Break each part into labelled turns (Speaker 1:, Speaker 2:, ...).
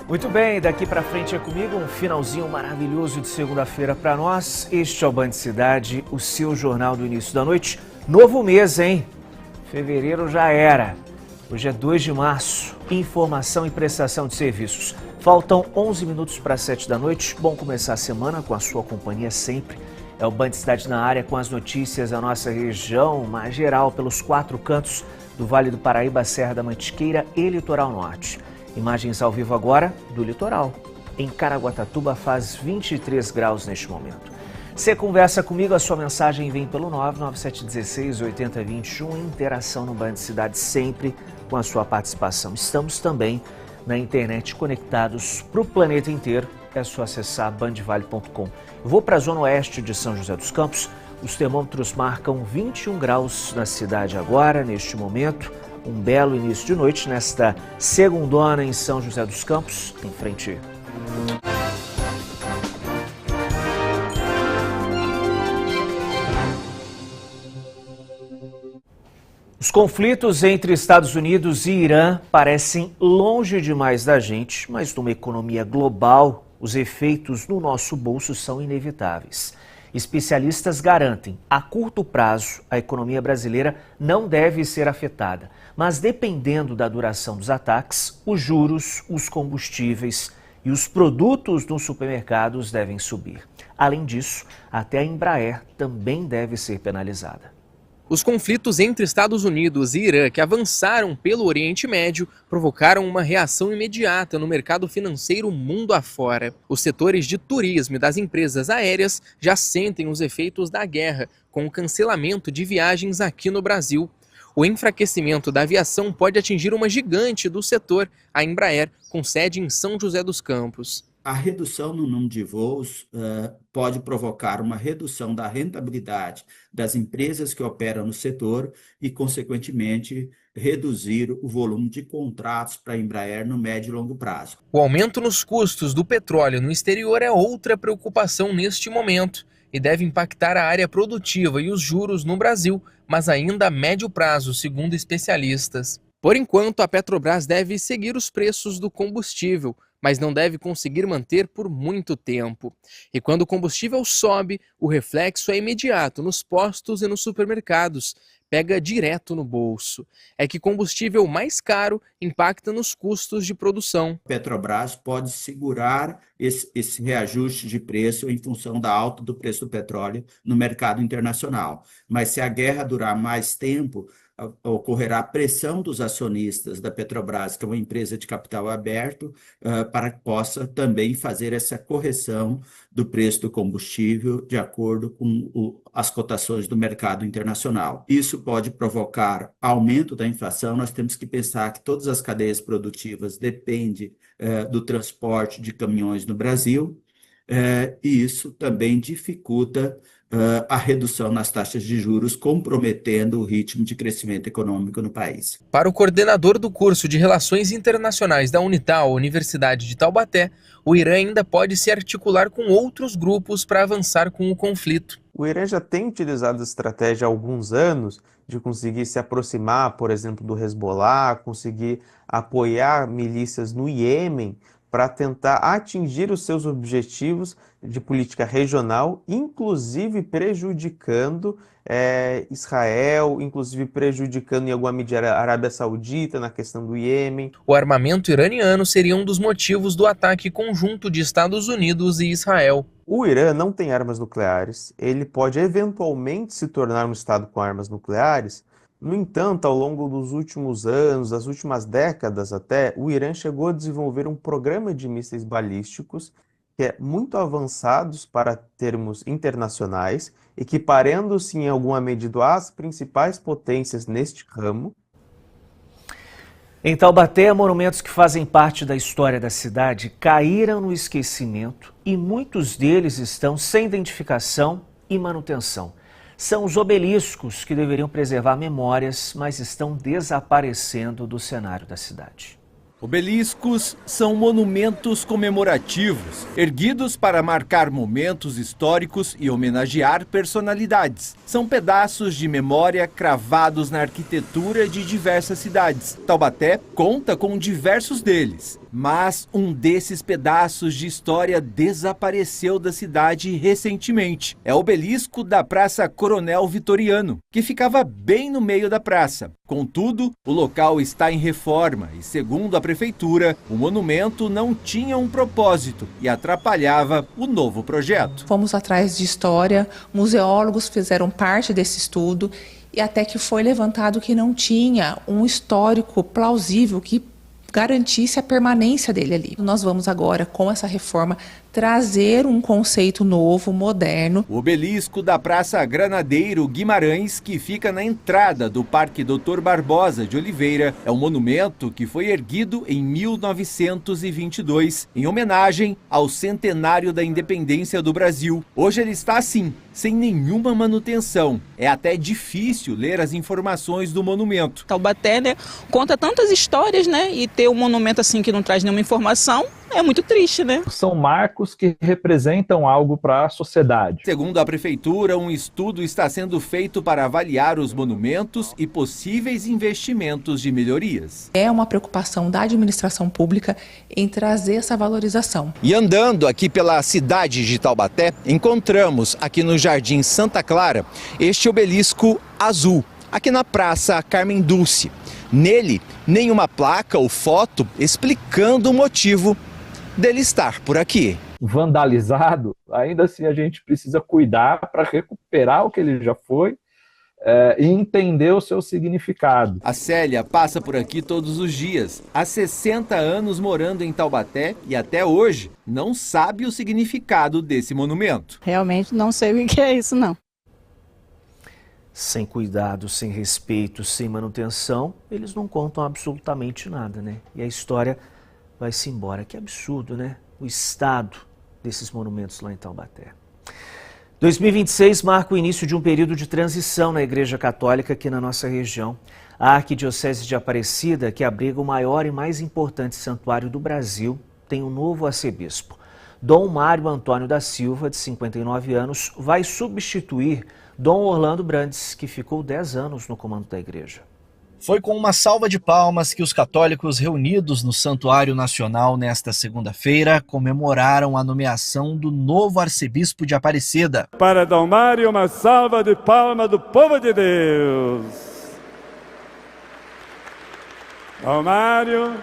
Speaker 1: Muito bem, daqui para frente é comigo, um finalzinho maravilhoso de segunda-feira para nós. Este é o Band Cidade, o seu jornal do início da noite. Novo mês, hein? Fevereiro já era. Hoje é 2 de março. Informação e prestação de serviços. Faltam 11 minutos para 7 da noite. Bom começar a semana com a sua companhia sempre. É o Band Cidade na área com as notícias da nossa região, mais geral, pelos 4 cantos do Vale do Paraíba, Serra da Mantiqueira e Litoral Norte. Imagens ao vivo agora do litoral. Em Caraguatatuba faz 23 graus neste momento. Você conversa comigo, a sua mensagem vem pelo 99716-8021. Interação no Band Cidade sempre com a sua participação. Estamos também na internet conectados para o planeta inteiro. É só acessar bandvale.com. Vou para a zona oeste de São José dos Campos. Os termômetros marcam 21 graus na cidade agora, neste momento. Um belo início de noite nesta segundona em São José dos Campos, em frente. Os conflitos entre Estados Unidos e Irã parecem longe demais da gente, mas numa economia global, os efeitos no nosso bolso são inevitáveis. Especialistas garantem, a curto prazo, a economia brasileira não deve ser afetada. Mas dependendo da duração dos ataques, os juros, os combustíveis e os produtos nos supermercados devem subir. Além disso, até a Embraer também deve ser penalizada.
Speaker 2: Os conflitos entre Estados Unidos e Irã que avançaram pelo Oriente Médio provocaram uma reação imediata no mercado financeiro mundo afora. Os setores de turismo e das empresas aéreas já sentem os efeitos da guerra, com o cancelamento de viagens aqui no Brasil. O enfraquecimento da aviação pode atingir uma gigante do setor, a Embraer, com sede em São José dos Campos.
Speaker 3: A redução no número de voos pode provocar uma redução da rentabilidade das empresas que operam no setor e, consequentemente, reduzir o volume de contratos para a Embraer no médio e longo prazo.
Speaker 2: O aumento nos custos do petróleo no exterior é outra preocupação neste momento e deve impactar a área produtiva e os juros no Brasil, mas ainda a médio prazo, segundo especialistas. Por enquanto, a Petrobras deve seguir os preços do combustível, mas não deve conseguir manter por muito tempo. E quando o combustível sobe, o reflexo é imediato nos postos e nos supermercados, pega direto no bolso. É que combustível mais caro impacta nos custos de produção.
Speaker 3: A Petrobras pode segurar esse reajuste de preço em função da alta do preço do petróleo no mercado internacional. Mas se a guerra durar mais tempo, ocorrerá pressão dos acionistas da Petrobras, que é uma empresa de capital aberto, para que possa também fazer essa correção do preço do combustível de acordo com as cotações do mercado internacional. Isso pode provocar aumento da inflação. Nós temos que pensar que todas as cadeias produtivas dependem do transporte de caminhões no Brasil, e isso também dificulta a redução nas taxas de juros, comprometendo o ritmo de crescimento econômico no país.
Speaker 2: Para o coordenador do curso de Relações Internacionais da Unital, Universidade de Taubaté, o Irã ainda pode se articular com outros grupos para avançar com o conflito.
Speaker 4: O Irã já tem utilizado a estratégia há alguns anos de conseguir se aproximar, por exemplo, do Hezbollah, conseguir apoiar milícias no Iêmen, para tentar atingir os seus objetivos de política regional, inclusive prejudicando Israel, inclusive prejudicando em alguma medida a Arábia Saudita na questão do Iêmen.
Speaker 2: O armamento iraniano seria um dos motivos do ataque conjunto de Estados Unidos e Israel.
Speaker 4: O Irã não tem armas nucleares, ele pode eventualmente se tornar um estado com armas nucleares. No entanto, ao longo dos últimos anos, das últimas décadas até, o Irã chegou a desenvolver um programa de mísseis balísticos que é muito avançados para termos internacionais, equiparando-se em alguma medida às principais potências neste ramo.
Speaker 1: Em Taubaté, monumentos que fazem parte da história da cidade caíram no esquecimento e muitos deles estão sem identificação e manutenção. São os obeliscos que deveriam preservar memórias, mas estão desaparecendo do cenário da cidade.
Speaker 5: Obeliscos são monumentos comemorativos, erguidos para marcar momentos históricos e homenagear personalidades. São pedaços de memória cravados na arquitetura de diversas cidades. Taubaté conta com diversos deles. Mas um desses pedaços de história desapareceu da cidade recentemente. É o obelisco da Praça Coronel Vitoriano, que ficava bem no meio da praça. Contudo, o local está em reforma e, segundo a prefeitura, o monumento não tinha um propósito e atrapalhava o novo projeto.
Speaker 6: Fomos atrás de história, museólogos fizeram parte desse estudo e até que foi levantado que não tinha um histórico plausível que garantisse a permanência dele ali. Nós vamos agora, com essa reforma, trazer um conceito novo, moderno.
Speaker 5: O obelisco da Praça Granadeiro Guimarães, que fica na entrada do Parque Dr. Barbosa de Oliveira, é um monumento que foi erguido em 1922, em homenagem ao centenário da independência do Brasil. Hoje ele está assim, sem nenhuma manutenção. É até difícil ler as informações do monumento.
Speaker 7: Taubaté, né, conta tantas histórias, né, e ter um monumento assim que não traz nenhuma informação é muito triste, né?
Speaker 8: São marcos que representam algo para a sociedade.
Speaker 5: Segundo a prefeitura, um estudo está sendo feito para avaliar os monumentos e possíveis investimentos de melhorias.
Speaker 6: É uma preocupação da administração pública em trazer essa valorização.
Speaker 9: E andando aqui pela cidade de Taubaté, encontramos aqui no Jardim Santa Clara este obelisco azul, aqui na Praça Carmen Dulce. Nele, nenhuma placa ou foto explicando o motivo dele estar por aqui.
Speaker 8: Vandalizado, ainda assim a gente precisa cuidar para recuperar o que ele já foi e entender o seu significado.
Speaker 5: A Célia passa por aqui todos os dias, há 60 anos morando em Taubaté e até hoje não sabe o significado desse monumento.
Speaker 10: Realmente não sei o que é isso, não.
Speaker 1: Sem cuidado, sem respeito, sem manutenção, eles não contam absolutamente nada, né? E a história vai-se embora. Que absurdo, né? O estado desses monumentos lá em Taubaté. 2026 marca o início de um período de transição na Igreja Católica aqui na nossa região. A Arquidiocese de Aparecida, que abriga o maior e mais importante santuário do Brasil, tem um novo arcebispo. Dom Mário Antônio da Silva, de 59 anos, vai substituir Dom Orlando Brandes, que ficou 10 anos no comando da igreja.
Speaker 11: Foi com uma salva de palmas que os católicos reunidos no Santuário Nacional nesta segunda-feira comemoraram a nomeação do novo arcebispo de Aparecida.
Speaker 12: Para Dom Mário, uma salva de palmas do povo de Deus. Dom Mário,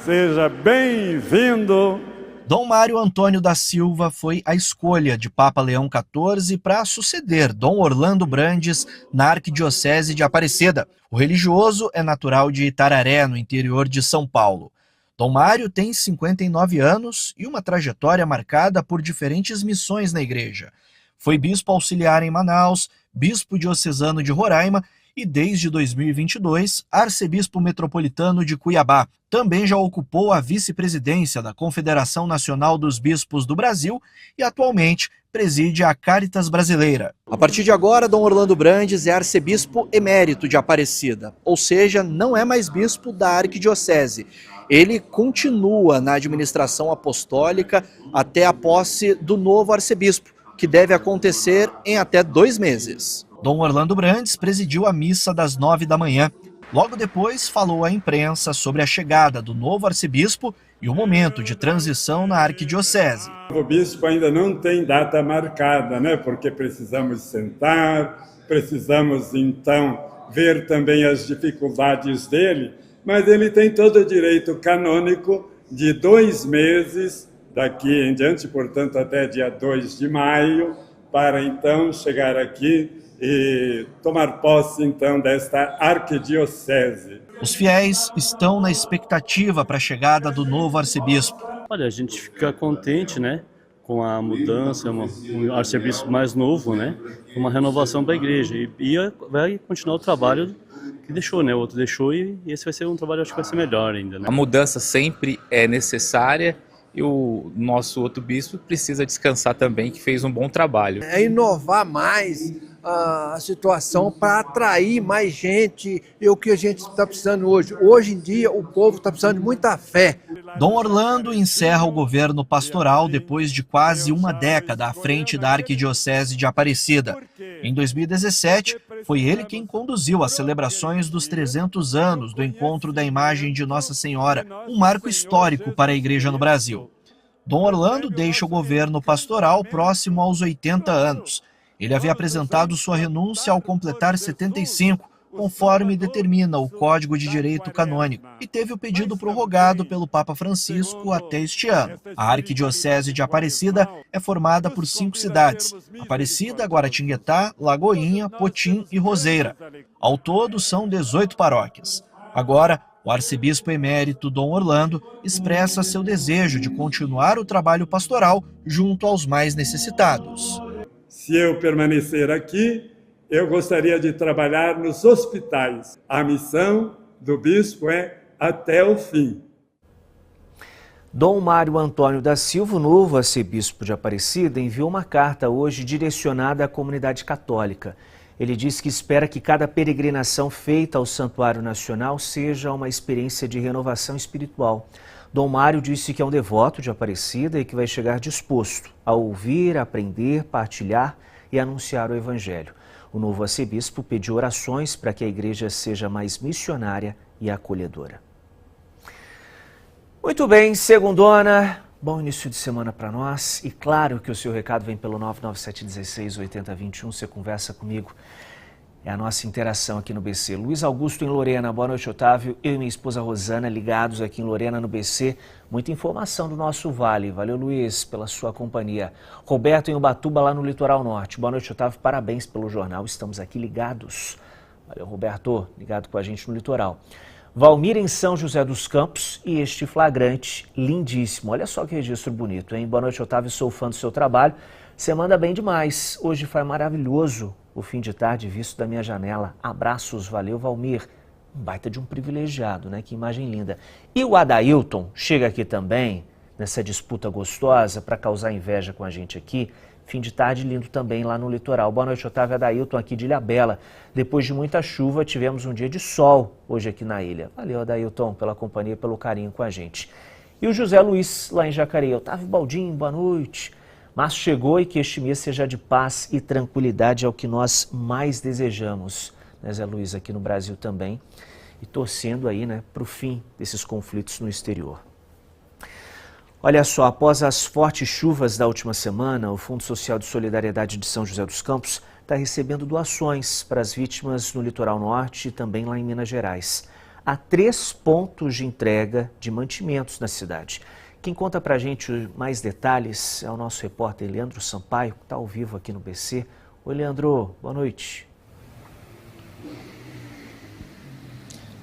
Speaker 12: seja bem-vindo.
Speaker 11: Dom Mário Antônio da Silva foi a escolha de Papa Leão XIV para suceder Dom Orlando Brandes na Arquidiocese de Aparecida. O religioso é natural de Itararé, no interior de São Paulo. Dom Mário tem 59 anos e uma trajetória marcada por diferentes missões na igreja. Foi bispo auxiliar em Manaus, bispo diocesano de Roraima e, desde 2022, arcebispo metropolitano de Cuiabá. Também já ocupou a vice-presidência da Confederação Nacional dos Bispos do Brasil e, atualmente, preside a Caritas Brasileira. A partir de agora, Dom Orlando Brandes é arcebispo emérito de Aparecida, ou seja, não é mais bispo da arquidiocese. Ele continua na administração apostólica até a posse do novo arcebispo, que deve acontecer em até 2 meses. Dom Orlando Brandes presidiu a missa das 9 da manhã. Logo depois, falou à imprensa sobre a chegada do novo arcebispo e o momento de transição na arquidiocese.
Speaker 12: O bispo ainda não tem data marcada, né? Porque precisamos sentar, precisamos então ver também as dificuldades dele, mas ele tem todo o direito canônico de 2 meses, daqui em diante, portanto até dia 2 de maio, para então chegar aqui e tomar posse, então, desta arquidiocese.
Speaker 11: Os fiéis estão na expectativa para a chegada do novo arcebispo.
Speaker 13: Olha, a gente fica contente, né, com a mudança, um arcebispo mais novo, né, uma renovação para a igreja. E vai continuar o trabalho que deixou, né, o outro deixou e esse vai ser um trabalho, acho que vai ser melhor ainda, né?
Speaker 14: A mudança sempre é necessária. E o nosso outro bispo precisa descansar também, que fez um bom trabalho.
Speaker 15: É inovar mais a situação para atrair mais gente e o que a gente está precisando hoje. Hoje em dia o povo está precisando de muita fé.
Speaker 11: Dom Orlando encerra o governo pastoral depois de quase uma década à frente da Arquidiocese de Aparecida. Em 2017, foi ele quem conduziu as celebrações dos 300 anos do Encontro da Imagem de Nossa Senhora, um marco histórico para a Igreja no Brasil. Dom Orlando deixa o governo pastoral próximo aos 80 anos. Ele havia apresentado sua renúncia ao completar 75, conforme determina o Código de Direito Canônico, e teve o pedido prorrogado pelo Papa Francisco até este ano. A Arquidiocese de Aparecida é formada por 5 cidades: Aparecida, Guaratinguetá, Lagoinha, Potim e Roseira. Ao todo, são 18 paróquias. Agora, o arcebispo emérito Dom Orlando expressa seu desejo de continuar o trabalho pastoral junto aos mais necessitados.
Speaker 12: Se eu permanecer aqui, eu gostaria de trabalhar nos hospitais. A missão do bispo é até o fim.
Speaker 1: Dom Mário Antônio da Silva, novo arcebispo de Aparecida, enviou uma carta hoje direcionada à comunidade católica. Ele disse que espera que cada peregrinação feita ao Santuário Nacional seja uma experiência de renovação espiritual. Dom Mário disse que é um devoto de Aparecida e que vai chegar disposto a ouvir, aprender, partilhar e anunciar o Evangelho. O novo arcebispo pediu orações para que a igreja seja mais missionária e acolhedora. Muito bem, segundona, bom início de semana para nós. E claro que o seu recado vem pelo 997168021, você conversa comigo. É a nossa interação aqui no BC. Luiz Augusto em Lorena, boa noite, Otávio. Eu e minha esposa Rosana ligados aqui em Lorena no BC. Muita informação do nosso vale. Valeu, Luiz, pela sua companhia. Roberto em Ubatuba, lá no Litoral Norte. Boa noite, Otávio. Parabéns pelo jornal. Estamos aqui ligados. Valeu, Roberto, ligado com a gente no litoral. Valmir em São José dos Campos e este flagrante lindíssimo. Olha só que registro bonito, hein? Boa noite, Otávio. Sou fã do seu trabalho. Você manda bem demais. Hoje foi maravilhoso o fim de tarde visto da minha janela. Abraços, valeu, Valmir. Um baita de um privilegiado, né? Que imagem linda. E o Adailton chega aqui também, nessa disputa gostosa, para causar inveja com a gente aqui. Fim de tarde lindo também lá no litoral. Boa noite, Otávio. Adailton aqui de Ilhabela. Depois de muita chuva, tivemos um dia de sol hoje aqui na ilha. Valeu, Adailton, pela companhia e pelo carinho com a gente. E o José Luiz, lá em Jacareí. Otávio Baldinho, boa noite. Março chegou e que este mês seja de paz e tranquilidade é o que nós mais desejamos, né, Zé Luiz, aqui no Brasil também, e torcendo aí, né, para o fim desses conflitos no exterior. Olha só, após as fortes chuvas da última semana, o Fundo Social de Solidariedade de São José dos Campos está recebendo doações para as vítimas no Litoral Norte e também lá em Minas Gerais. Há 3 pontos de entrega de mantimentos na cidade. Quem conta pra gente mais detalhes é o nosso repórter Leandro Sampaio, que está ao vivo aqui no BC. Oi, Leandro, boa noite.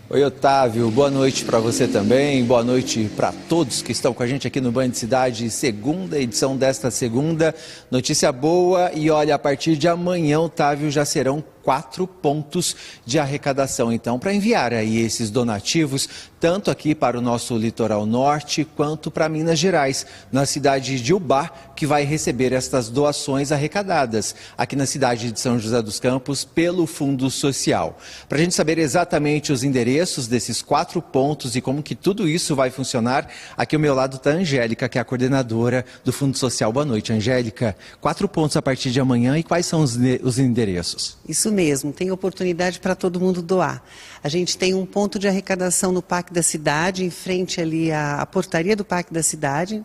Speaker 9: Oi, Otávio, boa noite para você também, boa noite para todos que estão com a gente aqui no Band Cidade, segunda edição desta segunda. Notícia boa e olha, a partir de amanhã, Otávio, já serão 4 pontos de arrecadação, então, para enviar aí esses donativos, tanto aqui para o nosso litoral norte, quanto para Minas Gerais, na cidade de Ubá, que vai receber estas doações arrecadadas, aqui na cidade de São José dos Campos, pelo Fundo Social. Para a gente saber exatamente os endereços desses 4 pontos e como que tudo isso vai funcionar, aqui ao meu lado está a Angélica, que é a coordenadora do Fundo Social. Boa noite, Angélica. 4 pontos a partir de amanhã e quais são os endereços?
Speaker 16: Isso mesmo, tem oportunidade para todo mundo doar. A gente tem um ponto de arrecadação no Parque da Cidade, em frente ali à portaria do Parque da Cidade.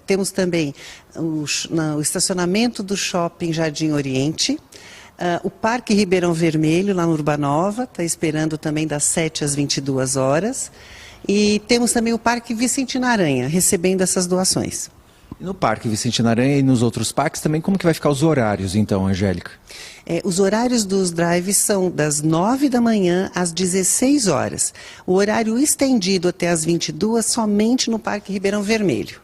Speaker 16: Temos também o estacionamento do Shopping Jardim Oriente, o Parque Ribeirão Vermelho, lá no Urbanova, está esperando também das 7 às 22 horas. E temos também o Parque Vicente Aranha, recebendo essas doações.
Speaker 9: E no Parque Vicente Aranha e nos outros parques também, como que vai ficar os horários então, Angélica?
Speaker 16: Os horários dos drives são das 9 da manhã às 16 horas. O horário estendido até às 22 somente no Parque Ribeirão Vermelho.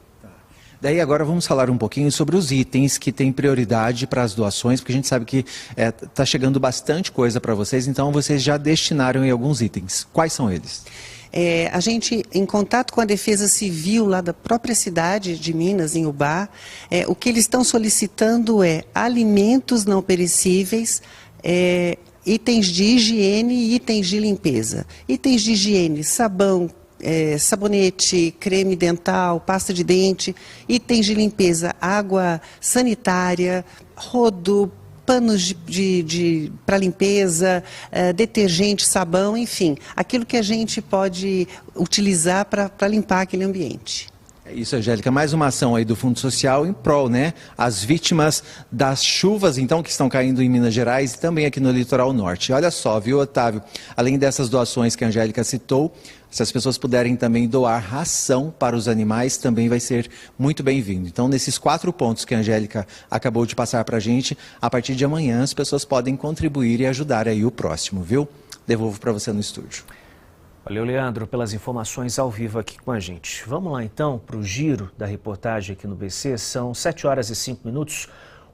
Speaker 9: Daí agora vamos falar um pouquinho sobre os itens que têm prioridade para as doações, porque a gente sabe que está chegando bastante coisa para vocês, então vocês já destinaram em alguns itens. Quais são eles?
Speaker 16: A gente, em contato com a Defesa Civil lá da própria cidade de Minas, em Ubá, o que eles estão solicitando é alimentos não perecíveis, itens de higiene e itens de limpeza. Itens de higiene, sabão, sabonete, creme dental, pasta de dente, itens de limpeza, água sanitária, rodo, panos para limpeza, detergente, sabão, enfim, aquilo que a gente pode utilizar para limpar aquele ambiente.
Speaker 9: É isso, Angélica, mais uma ação aí do Fundo Social em prol, né? As vítimas das chuvas, então, que estão caindo em Minas Gerais e também aqui no litoral norte. Olha só, viu, Otávio? Além dessas doações que a Angélica citou, se as pessoas puderem também doar ração para os animais, também vai ser muito bem-vindo. Então, nesses 4 pontos que a Angélica acabou de passar para a gente, a partir de amanhã as pessoas podem contribuir e ajudar aí o próximo, viu? Devolvo para você no estúdio.
Speaker 1: Valeu, Leandro, pelas informações ao vivo aqui com a gente. Vamos lá, então, para o giro da reportagem aqui no BC. São 7 horas e 5 minutos.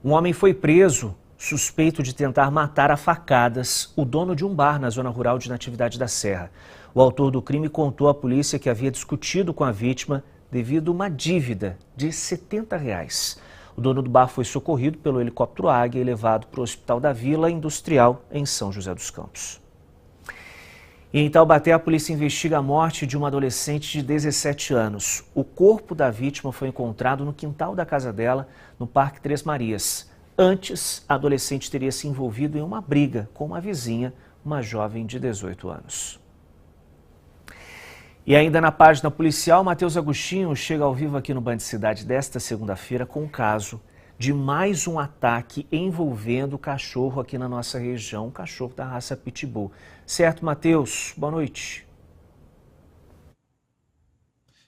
Speaker 1: Um homem foi preso, suspeito de tentar matar a facadas o dono de um bar na zona rural de Natividade da Serra. O autor do crime contou à polícia que havia discutido com a vítima devido a uma dívida de R$70. O dono do bar foi socorrido pelo helicóptero Águia e levado para o Hospital da Vila Industrial, em São José dos Campos. E em Taubaté, a polícia investiga a morte de uma adolescente de 17 anos. O corpo da vítima foi encontrado no quintal da casa dela, no Parque Três Marias. Antes, a adolescente teria se envolvido em uma briga com uma vizinha, uma jovem de 18 anos. E ainda na página policial, Matheus Agostinho chega ao vivo aqui no Band Cidade desta segunda-feira com o caso de mais um ataque envolvendo cachorro aqui na nossa região, um cachorro da raça Pitbull. Certo, Matheus? Boa noite.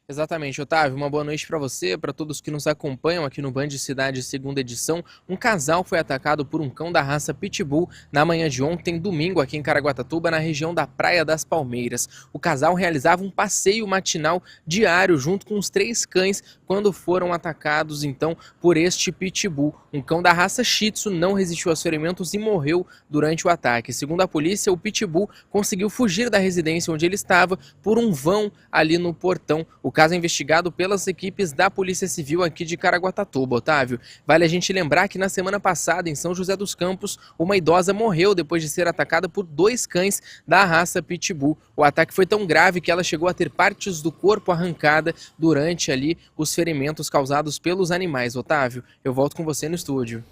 Speaker 2: Exatamente, Otávio. Uma boa noite para você, para todos que nos acompanham aqui no Band Cidade, segunda edição. Um casal foi atacado por um cão da raça Pitbull na manhã de ontem, domingo, aqui em Caraguatatuba, na região da Praia das Palmeiras. O casal realizava um passeio matinal diário junto com os 3 cães quando foram atacados, então, por este Pitbull. Um cão da raça Shih Tzu não resistiu aos ferimentos e morreu durante o ataque. Segundo a polícia, o Pitbull conseguiu fugir da residência onde ele estava por um vão ali no portão. O caso é investigado pelas equipes da Polícia Civil aqui de Caraguatatuba, Otávio. Vale a gente lembrar que na semana passada, em São José dos Campos, uma idosa morreu depois de ser atacada por 2 cães da raça Pitbull. O ataque foi tão grave que ela chegou a ter partes do corpo arrancada durante ali os ferimentos causados pelos animais. Otávio, eu volto com você no estúdio.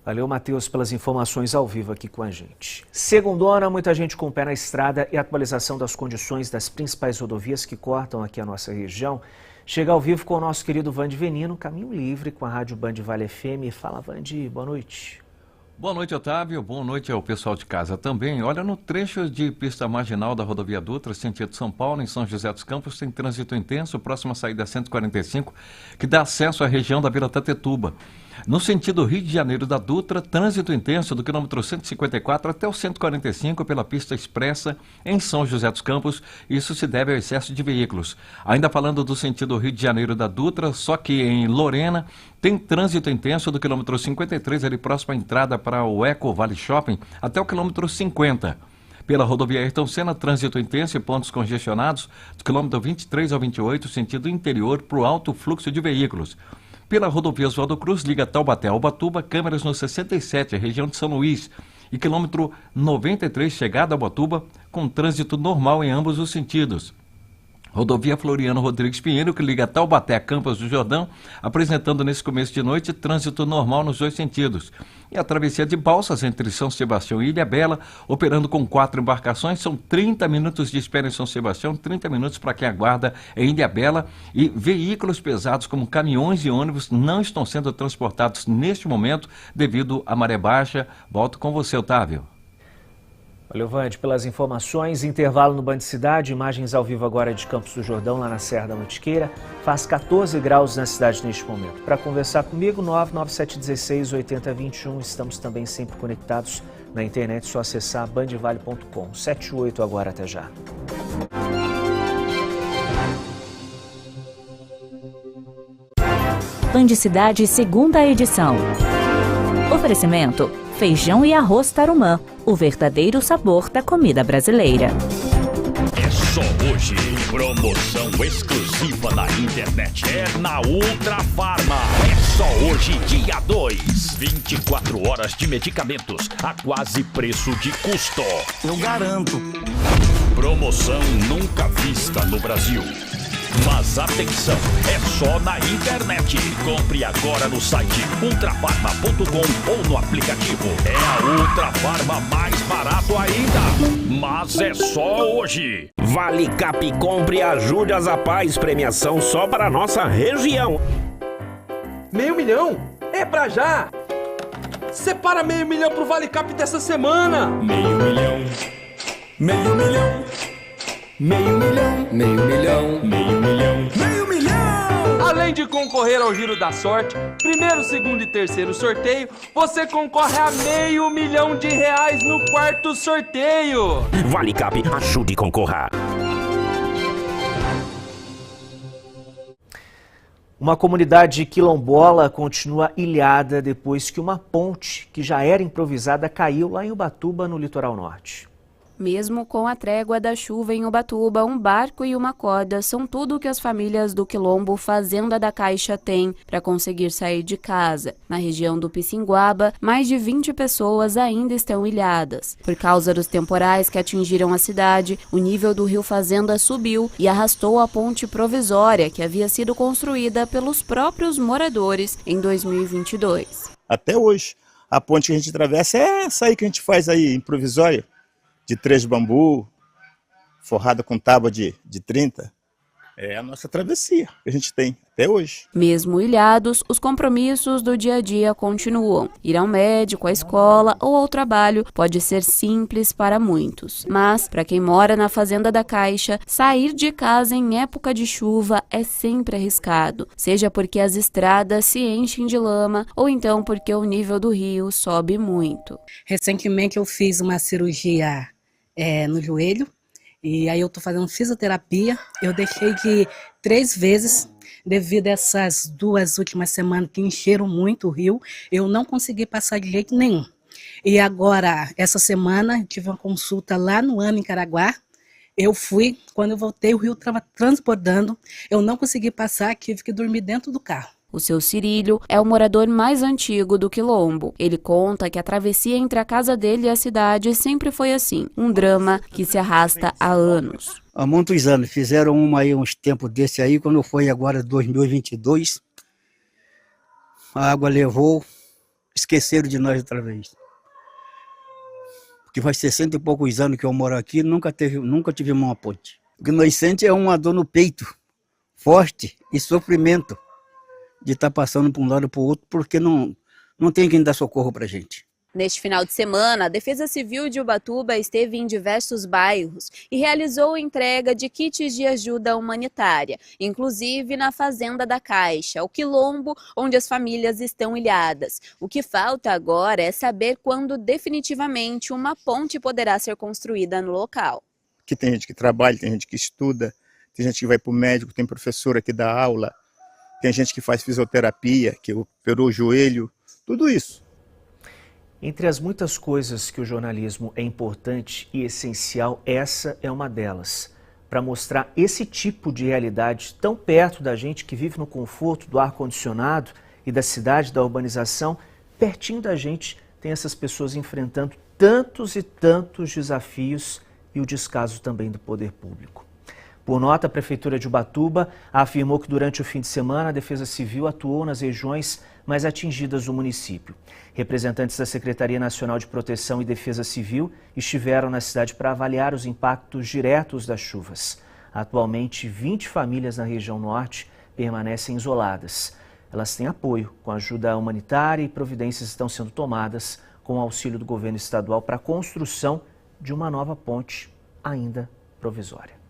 Speaker 1: Valeu, Matheus, pelas informações ao vivo aqui com a gente. Segundona, muita gente com o pé na estrada e a atualização das condições das principais rodovias que cortam aqui a nossa região. Chega ao vivo com o nosso querido Vande Venino, Caminho Livre, com a Rádio Band Vale FM. Fala, Vande, boa noite.
Speaker 17: Boa noite, Otávio. Boa noite ao pessoal de casa também. Olha, no trecho de pista marginal da rodovia Dutra, sentido São Paulo, em São José dos Campos, tem trânsito intenso, próxima saída 145, que dá acesso à região da Vila Tatetuba. No sentido Rio de Janeiro da Dutra, trânsito intenso do quilômetro 154 até o 145 pela pista expressa em São José dos Campos. Isso se deve ao excesso de veículos. Ainda falando do sentido Rio de Janeiro da Dutra, só que em Lorena tem trânsito intenso do quilômetro 53 ali próximo à entrada para o Eco Vale Shopping até o quilômetro 50. Pela rodovia Ayrton Senna, trânsito intenso e pontos congestionados do quilômetro 23 ao 28, sentido interior para o alto fluxo de veículos. Pela rodovia Oswaldo Cruz, liga Taubaté a Ubatuba, câmeras no 67, região de São Luís, e quilômetro 93, chegada a Ubatuba, com trânsito normal em ambos os sentidos. Rodovia Floriano Rodrigues Pinheiro, que liga Taubaté a Campos do Jordão, apresentando nesse começo de noite trânsito normal nos 2 sentidos. E a travessia de Balsas entre São Sebastião e Ilhabela, operando com 4 embarcações, são 30 minutos de espera em São Sebastião, 30 minutos para quem aguarda em Ilhabela. E veículos pesados como caminhões e ônibus não estão sendo transportados neste momento devido à maré baixa. Volto com você, Otávio.
Speaker 1: Valeu, Vande, pelas informações. Intervalo no Band Cidade, imagens ao vivo agora de Campos do Jordão, lá na Serra da Mantiqueira. Faz 14 graus na cidade neste momento. Para conversar comigo, 99716-8021. Estamos também sempre conectados na internet, só acessar bandvale.com. 7:08 agora, até já.
Speaker 18: Band Cidade, segunda edição. Oferecimento: feijão e arroz Tarumã, o verdadeiro sabor da comida brasileira.
Speaker 19: É só hoje. Promoção exclusiva na internet é na Ultra Farma. É só hoje, dia 2. 24 horas de medicamentos a quase preço de custo. Eu garanto. Promoção nunca vista no Brasil. Mas atenção, é só na internet. Compre agora no site ultrafarma.com ou no aplicativo. É a Ultra Farma mais barato ainda. Mas é só hoje.
Speaker 20: Vale Cap, compre e ajude as Apaz. Premiação só para nossa região.
Speaker 21: R$500 mil? É pra já! Separa R$500 mil pro Vale Cap dessa semana!
Speaker 19: R$500 mil. R$500 mil. R$500 mil. R$500 mil.
Speaker 21: R$500 mil! Além de concorrer ao Giro da Sorte, primeiro, segundo e terceiro sorteio, você concorre a R$500 mil no quarto sorteio.
Speaker 20: Vale Cap, ajude e concorra.
Speaker 1: Uma comunidade quilombola continua ilhada depois que uma ponte, que já era improvisada, caiu lá em Ubatuba, no litoral norte.
Speaker 22: Mesmo com a trégua da chuva em Ubatuba, um barco e uma corda são tudo que as famílias do Quilombo Fazenda da Caixa têm para conseguir sair de casa. Na região do Pissinguaba, mais de 20 pessoas ainda estão ilhadas. Por causa dos temporais que atingiram a cidade, o nível do rio Fazenda subiu e arrastou a ponte provisória que havia sido construída pelos próprios moradores em 2022.
Speaker 23: Até hoje, a ponte que a gente atravessa é essa aí que a gente faz aí, improvisória. De 3 bambu, forrada com tábua de 30. É a nossa travessia que a gente tem até hoje.
Speaker 22: Mesmo ilhados, os compromissos do dia a dia continuam. Ir ao médico, à escola ou ao trabalho pode ser simples para muitos. Mas, para quem mora na Fazenda da Caixa, sair de casa em época de chuva é sempre arriscado. Seja porque as estradas se enchem de lama ou então porque o nível do rio sobe muito.
Speaker 10: Recentemente eu fiz uma cirurgia no joelho. E aí eu tô fazendo fisioterapia, eu deixei de 3 vezes, devido a essas 2 últimas semanas que encheram muito o rio, eu não consegui passar de jeito nenhum. E agora, essa semana, tive uma consulta lá no AMA em Caraguá, eu fui, quando eu voltei o rio estava transbordando, eu não consegui passar, tive que dormir dentro do carro.
Speaker 22: O seu Cirílio é o morador mais antigo do Quilombo. Ele conta que a travessia entre a casa dele e a cidade sempre foi assim, um drama que se arrasta há anos.
Speaker 24: Há muitos anos, fizeram uns tempos desse aí, quando foi agora 2022, a água levou, esqueceram de nós outra vez. Porque faz 60 e poucos anos que eu moro aqui, nunca tive uma ponte. O que nós sentimos é uma dor no peito, forte e sofrimento. De estar passando para um lado para o outro, porque não tem quem dar socorro para a gente.
Speaker 22: Neste final de semana, a Defesa Civil de Ubatuba esteve em diversos bairros e realizou a entrega de kits de ajuda humanitária, inclusive na Fazenda da Caixa, o Quilombo, onde as famílias estão ilhadas. O que falta agora é saber quando definitivamente uma ponte poderá ser construída no local.
Speaker 23: Aqui tem gente que trabalha, tem gente que estuda, tem gente que vai para o médico, tem professora que dá aula, tem gente que faz fisioterapia, que operou o joelho, tudo isso.
Speaker 1: Entre as muitas coisas que o jornalismo é importante e essencial, essa é uma delas. Para mostrar esse tipo de realidade tão perto da gente que vive no conforto do ar-condicionado e da cidade, da urbanização, pertinho da gente tem essas pessoas enfrentando tantos e tantos desafios e o descaso também do poder público. Por nota, a Prefeitura de Ubatuba afirmou que durante o fim de semana a Defesa Civil atuou nas regiões mais atingidas do município. Representantes da Secretaria Nacional de Proteção e Defesa Civil estiveram na cidade para avaliar os impactos diretos das chuvas. Atualmente, 20 famílias na região norte permanecem isoladas. Elas têm apoio com ajuda humanitária e providências estão sendo tomadas com o auxílio do governo estadual para a construção de uma nova ponte, ainda provisória.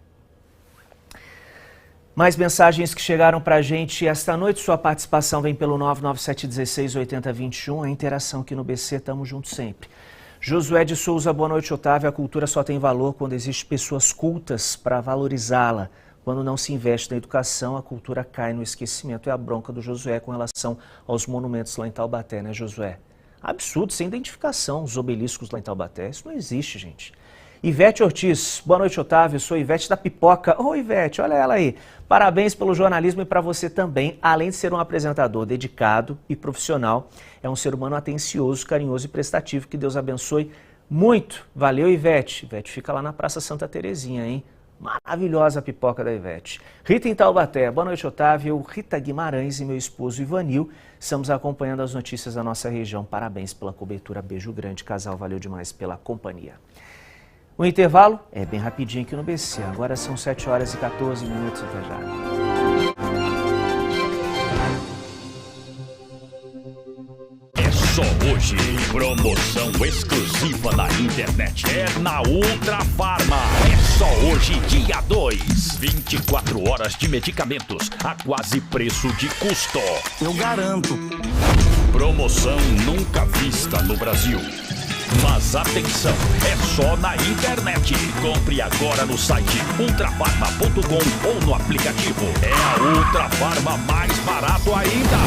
Speaker 1: Mais mensagens que chegaram para a gente esta noite. Sua participação vem pelo 997168021. A interação aqui no BC, tamo junto sempre. Josué de Souza, boa noite, Otávio. A cultura só tem valor quando existem pessoas cultas para valorizá-la. Quando não se investe na educação, a cultura cai no esquecimento. É a bronca do Josué com relação aos monumentos lá em Taubaté, né, Josué? Absurdo, sem identificação, os obeliscos lá em Taubaté. Isso não existe, gente. Ivete Ortiz. Boa noite, Otávio. Sou Ivete da Pipoca. Oi, Ivete, olha ela aí. Parabéns pelo jornalismo e para você também. Além de ser um apresentador dedicado e profissional, é um ser humano atencioso, carinhoso e prestativo. Que Deus abençoe muito. Valeu, Ivete. Ivete fica lá na Praça Santa Terezinha, hein? Maravilhosa a pipoca da Ivete. Rita em Taubaté. Boa noite, Otávio. Rita Guimarães e meu esposo Ivanil. Estamos acompanhando as notícias da nossa região. Parabéns pela cobertura. Beijo grande, casal. Valeu demais pela companhia. O intervalo é bem rapidinho aqui no BC. Agora são 7 horas e 14 minutos. Até já.
Speaker 19: Só hoje, promoção exclusiva na internet é na Ultra Farma. É só hoje, dia 2. 24 horas de medicamentos a quase preço de custo.
Speaker 3: Eu garanto.
Speaker 19: Promoção nunca vista no Brasil. Mas atenção, é só na internet. Compre agora no site ultrafarma.com ou no aplicativo. É a Ultra Farma mais barato ainda.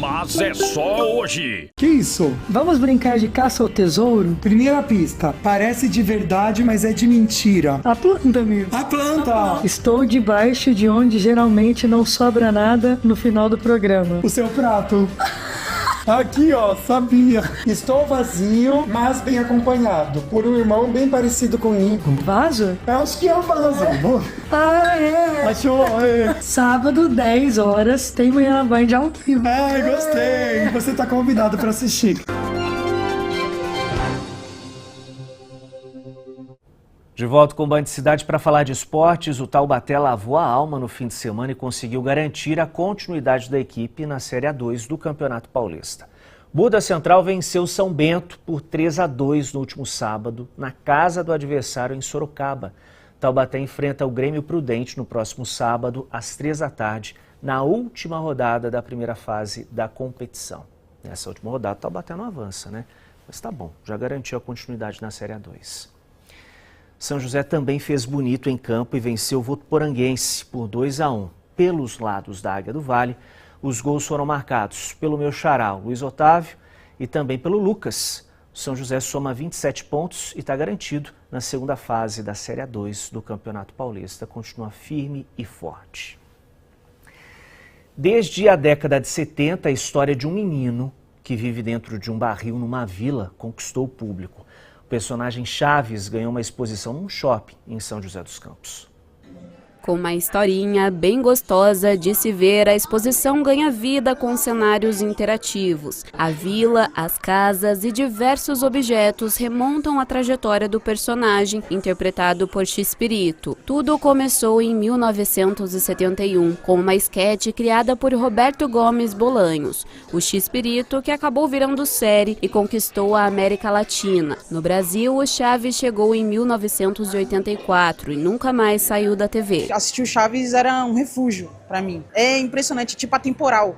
Speaker 19: Mas é só hoje.
Speaker 4: Que isso? Vamos brincar de caça ao tesouro? Primeira pista. Parece de verdade, mas é de mentira. A planta mesmo. A planta! Estou debaixo de onde geralmente não sobra nada no final do programa. O seu prato. Aqui, ó, sabia. Estou vazio, mas bem acompanhado por um irmão bem parecido comigo. Vaso? Acho que é o vaso. Ah, é. Achou? É. Sábado, 10 horas, tem Manhã na Band ao vivo. Ai, gostei. Você tá convidado para assistir.
Speaker 1: De volta com o Band Cidade para falar de esportes, o Taubaté lavou a alma no fim de semana e conseguiu garantir a continuidade da equipe na Série A2 do Campeonato Paulista. Buda Central venceu São Bento por 3-2 no último sábado, na casa do adversário em Sorocaba. Taubaté enfrenta o Grêmio Prudente no próximo sábado, às 15h, na última rodada da primeira fase da competição. Nessa última rodada, o Taubaté não avança, né? Mas tá bom, já garantiu a continuidade na Série A2. São José também fez bonito em campo e venceu o Votuporanguense por 2-1. Pelos lados da Águia do Vale, os gols foram marcados pelo meu xará, Luiz Otávio, e também pelo Lucas. O São José soma 27 pontos e está garantido na segunda fase da Série A2 do Campeonato Paulista. Continua firme e forte. Desde a década de 70, a história de um menino que vive dentro de um barril numa vila conquistou o público. O personagem Chaves ganhou uma exposição num shopping em São José dos Campos.
Speaker 22: Com uma historinha bem gostosa de se ver, a exposição ganha vida com cenários interativos. A vila, as casas e diversos objetos remontam a trajetória do personagem, interpretado por X-Pirito. Tudo começou em 1971, com uma esquete criada por Roberto Gomes Bolanhos. O X-Pirito, que acabou virando série e conquistou a América Latina. No Brasil, o Chaves chegou em 1984 e nunca mais saiu da TV.
Speaker 6: Assistir o Chaves era um refúgio para mim. É impressionante, tipo atemporal.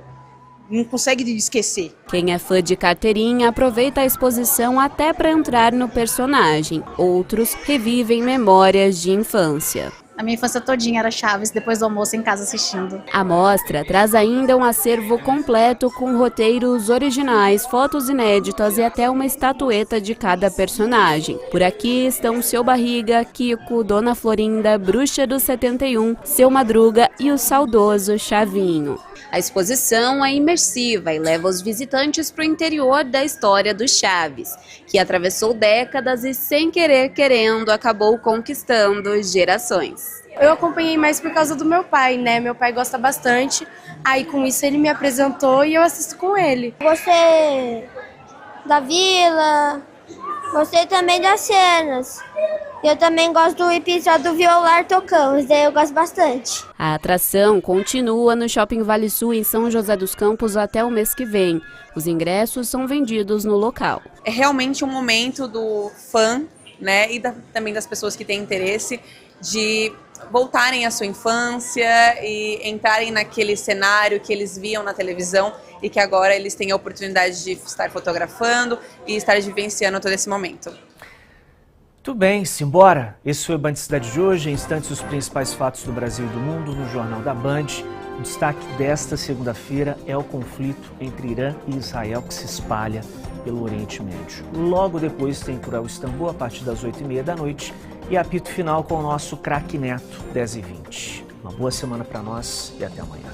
Speaker 6: Não consegue esquecer.
Speaker 22: Quem é fã de carteirinha aproveita a exposição até para entrar no personagem. Outros revivem memórias de infância.
Speaker 7: A minha infância todinha era Chaves, depois do almoço em casa assistindo.
Speaker 22: A mostra traz ainda um acervo completo com roteiros originais, fotos inéditas e até uma estatueta de cada personagem. Por aqui estão Seu Barriga, Kiko, Dona Florinda, Bruxa do 71, Seu Madruga e o saudoso Chavinho. A exposição é imersiva e leva os visitantes para o interior da história do Chaves, que atravessou décadas e, sem querer querendo, acabou conquistando gerações.
Speaker 25: Eu acompanhei mais por causa do meu pai, né? Meu pai gosta bastante, aí com isso ele me apresentou e eu assisto com ele.
Speaker 26: Gostei da vila, gostei também das cenas. Eu também gosto do episódio do Violar Tocamos, daí eu gosto bastante.
Speaker 22: A atração continua no Shopping Vale Sul, em São José dos Campos, até o mês que vem. Os ingressos são vendidos no local.
Speaker 6: É realmente um momento do fã, né, e também das pessoas que têm interesse de voltarem à sua infância e entrarem naquele cenário que eles viam na televisão e que agora eles têm a oportunidade de estar fotografando e estar vivenciando todo esse momento.
Speaker 1: Muito bem, simbora! Esse foi o Band Cidade de hoje. Em instantes, os principais fatos do Brasil e do mundo no Jornal da Band. O destaque desta segunda-feira é o conflito entre Irã e Israel que se espalha pelo Oriente Médio. Logo depois tem Plural Istambul, a partir das 8h30 da noite. e apito final com o nosso craque Neto, 10h20. Uma boa semana para nós e até amanhã.